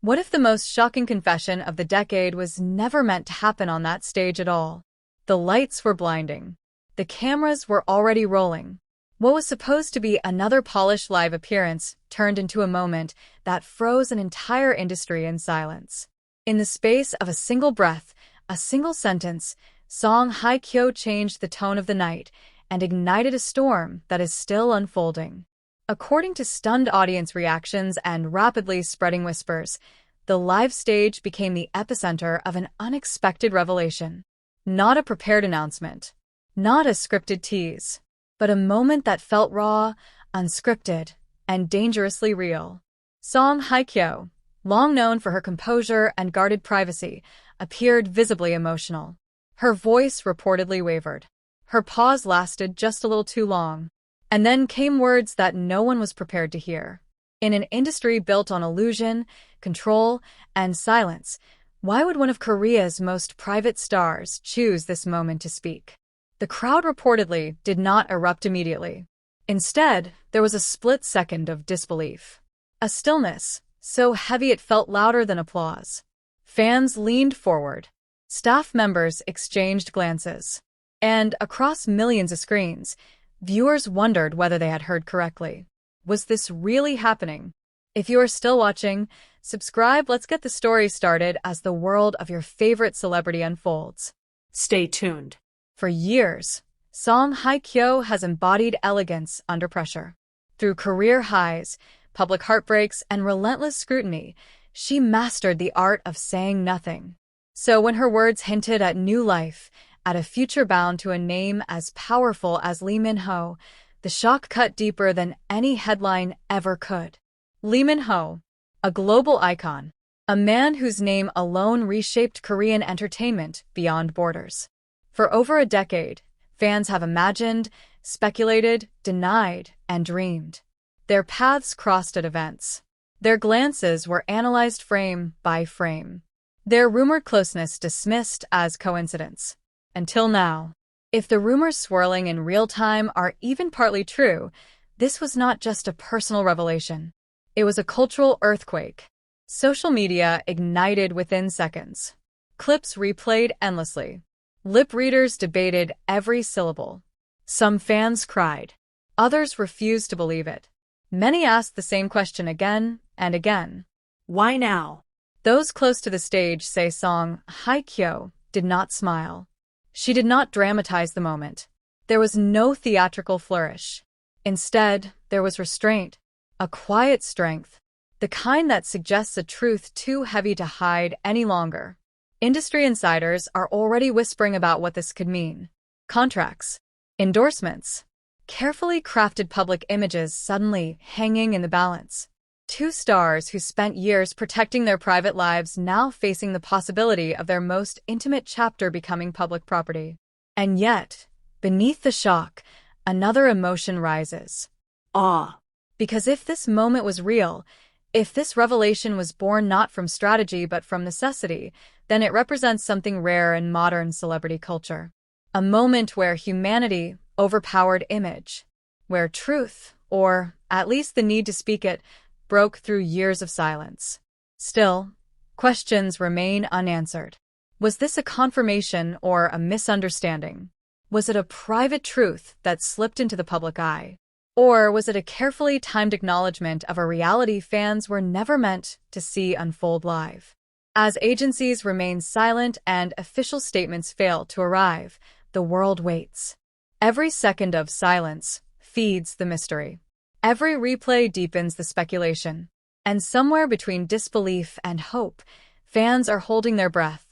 What if the most shocking confession of the decade was never meant to happen on that stage at all? The lights were blinding. The cameras were already rolling. What was supposed to be another polished live appearance turned into a moment that froze an entire industry in silence. In the space of a single breath, a single sentence, song Hye Kyo changed the tone of the night and ignited a storm that is still unfolding. According to stunned audience reactions and rapidly spreading whispers, the live stage became the epicenter of an unexpected revelation. Not a prepared announcement, not a scripted tease, but a moment that felt raw, unscripted, and dangerously real. Song Hye Kyo, long known for her composure and guarded privacy, appeared visibly emotional. Her voice reportedly wavered. Her pause lasted just a little too long. And then came words that no one was prepared to hear. In an industry built on illusion, control, and silence, why would one of Korea's most private stars choose this moment to speak? The crowd reportedly did not erupt immediately. Instead, there was a split second of disbelief. A stillness, so heavy it felt louder than applause. Fans leaned forward. Staff members exchanged glances. And across millions of screens, viewers wondered whether they had heard correctly. Was this really happening? If you are still watching, subscribe. Let's get the story started as the world of your favorite celebrity unfolds. Stay tuned. For years, Song Hye Kyo has embodied elegance under pressure. Through career highs, public heartbreaks, and relentless scrutiny, she mastered the art of saying nothing. So when her words hinted at new life, at a future bound to a name as powerful as Lee Min-ho, the shock cut deeper than any headline ever could. Lee Min-ho, a global icon, a man whose name alone reshaped Korean entertainment beyond borders. For over a decade, fans have imagined, speculated, denied, and dreamed. Their paths crossed at events. Their glances were analyzed frame by frame. Their rumored closeness dismissed as coincidence. Until now. If the rumors swirling in real time are even partly true, this was not just a personal revelation. It was a cultural earthquake. Social media ignited within seconds. Clips replayed endlessly. Lip readers debated every syllable. Some fans cried. Others refused to believe it. Many asked the same question again and again. Why now? Those close to the stage say Song Hye Kyo did not smile. She did not dramatize the moment. There was no theatrical flourish. Instead, there was restraint, a quiet strength, the kind that suggests a truth too heavy to hide any longer. Industry insiders are already whispering about what this could mean. Contracts, endorsements, carefully crafted public images suddenly hanging in the balance. Two stars who spent years protecting their private lives now facing the possibility of their most intimate chapter becoming public property. And yet, beneath the shock, another emotion rises. Awe. Because if this moment was real, if this revelation was born not from strategy but from necessity, then it represents something rare in modern celebrity culture. A moment where humanity overpowered image, where truth, or at least the need to speak it, broke through years of silence. Still, questions remain unanswered. Was this a confirmation or a misunderstanding? Was it a private truth that slipped into the public eye? Or was it a carefully timed acknowledgement of a reality fans were never meant to see unfold live? As agencies remain silent and official statements fail to arrive, the world waits. Every second of silence feeds the mystery. Every replay deepens the speculation. And somewhere between disbelief and hope, fans are holding their breath.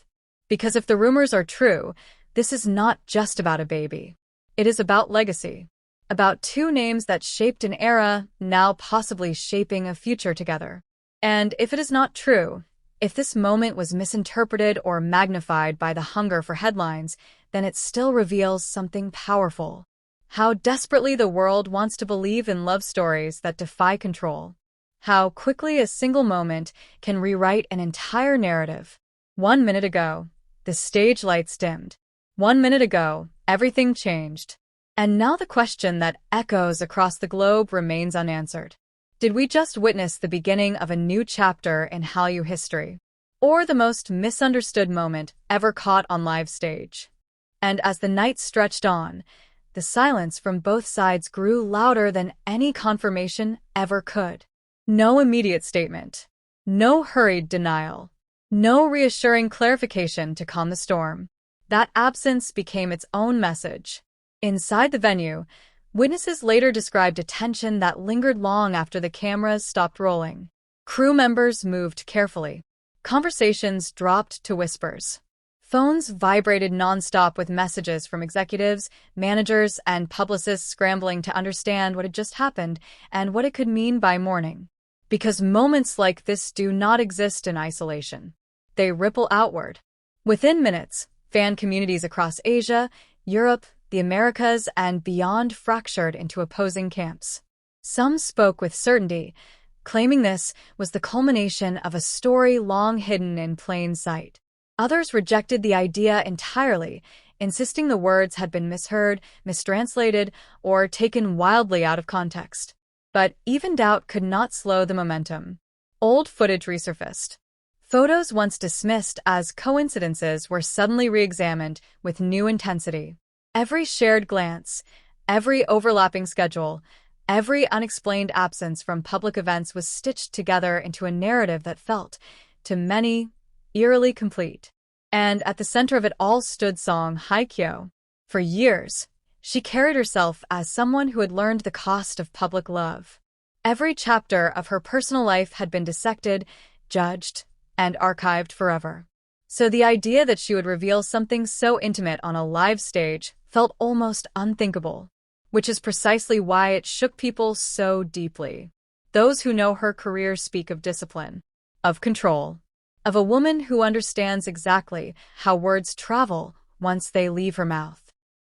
Because if the rumors are true, this is not just about a baby. It is about legacy. About two names that shaped an era, now possibly shaping a future together. And if it is not true, if this moment was misinterpreted or magnified by the hunger for headlines, then it still reveals something powerful. How desperately the world wants to believe in love stories that defy control. How quickly a single moment can rewrite an entire narrative. 1 minute ago, the stage lights dimmed. 1 minute ago, everything changed. And now the question that echoes across the globe remains unanswered. Did we just witness the beginning of a new chapter in Hallyu history? Or the most misunderstood moment ever caught on live stage? And as the night stretched on, the silence from both sides grew louder than any confirmation ever could. No immediate statement. No hurried denial. No reassuring clarification to calm the storm. That absence became its own message. Inside the venue, witnesses later described a tension that lingered long after the cameras stopped rolling. Crew members moved carefully. Conversations dropped to whispers. Phones vibrated nonstop with messages from executives, managers, and publicists scrambling to understand what had just happened and what it could mean by morning. Because moments like this do not exist in isolation. They ripple outward. Within minutes, fan communities across Asia, Europe, the Americas, and beyond fractured into opposing camps. Some spoke with certainty, claiming this was the culmination of a story long hidden in plain sight. Others rejected the idea entirely, insisting the words had been misheard, mistranslated, or taken wildly out of context. But even doubt could not slow the momentum. Old footage resurfaced. Photos once dismissed as coincidences were suddenly re-examined with new intensity. Every shared glance, every overlapping schedule, every unexplained absence from public events was stitched together into a narrative that felt, to many, eerily complete. And at the center of it all stood song Hye Kyo. For years, she carried herself as someone who had learned the cost of public love. Every chapter of her personal life had been dissected, judged, and archived forever. So the idea that she would reveal something so intimate on a live stage felt almost unthinkable, which is precisely why it shook people so deeply. Those who know her career speak of discipline, of control, of a woman who understands exactly how words travel once they leave her mouth.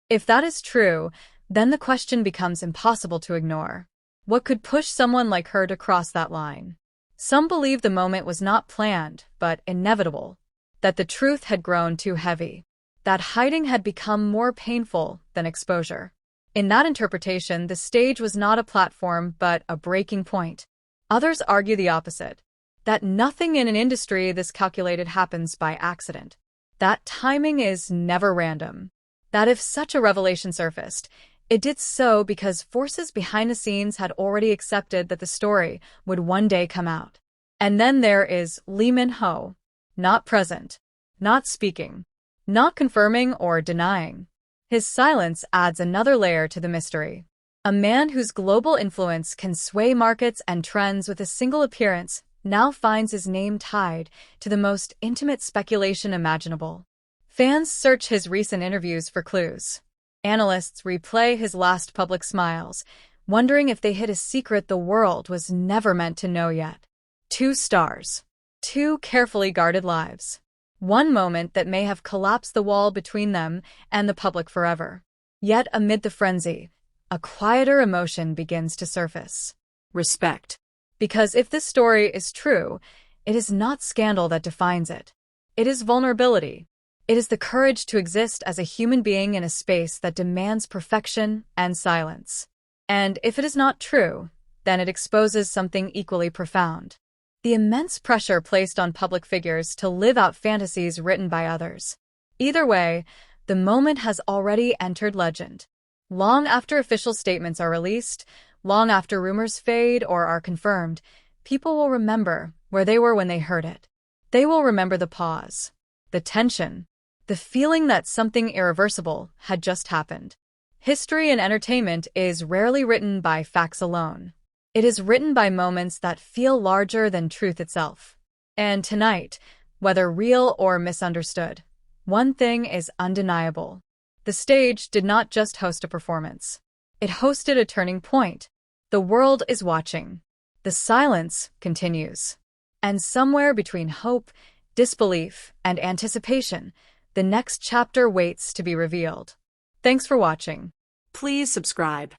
If that is true, then the question becomes impossible to ignore. What could push someone like her to cross that line? Some believe the moment was not planned, but inevitable, that the truth had grown too heavy, that hiding had become more painful than exposure. In that interpretation, the stage was not a platform, but a breaking point. Others argue the opposite, that nothing in an industry this calculated happens by accident, that timing is never random, that if such a revelation surfaced, it did so because forces behind the scenes had already accepted that the story would one day come out. And then there is Lee Min-ho, not present, not speaking, not confirming or denying. His silence adds another layer to the mystery. A man whose global influence can sway markets and trends with a single appearance now finds his name tied to the most intimate speculation imaginable. Fans search his recent interviews for clues. Analysts replay his last public smiles, wondering if they hid a secret the world was never meant to know yet. 2 stars. 2 carefully guarded lives. One moment that may have collapsed the wall between them and the public forever. Yet amid the frenzy, a quieter emotion begins to surface. Respect. Because if this story is true, it is not scandal that defines it. It is vulnerability. It is the courage to exist as a human being in a space that demands perfection and silence. And if it is not true, then it exposes something equally profound. The immense pressure placed on public figures to live out fantasies written by others. Either way, the moment has already entered legend. Long after official statements are released, long after rumors fade or are confirmed, people will remember where they were when they heard it. They will remember the pause, the tension, the feeling that something irreversible had just happened. History and entertainment is rarely written by facts alone. It is written by moments that feel larger than truth itself. And tonight, whether real or misunderstood, one thing is undeniable. The stage did not just host a performance. It hosted a turning point. The world is watching. The silence continues. And somewhere between hope, disbelief, and anticipation, the next chapter waits to be revealed. Thanks for watching. Please subscribe.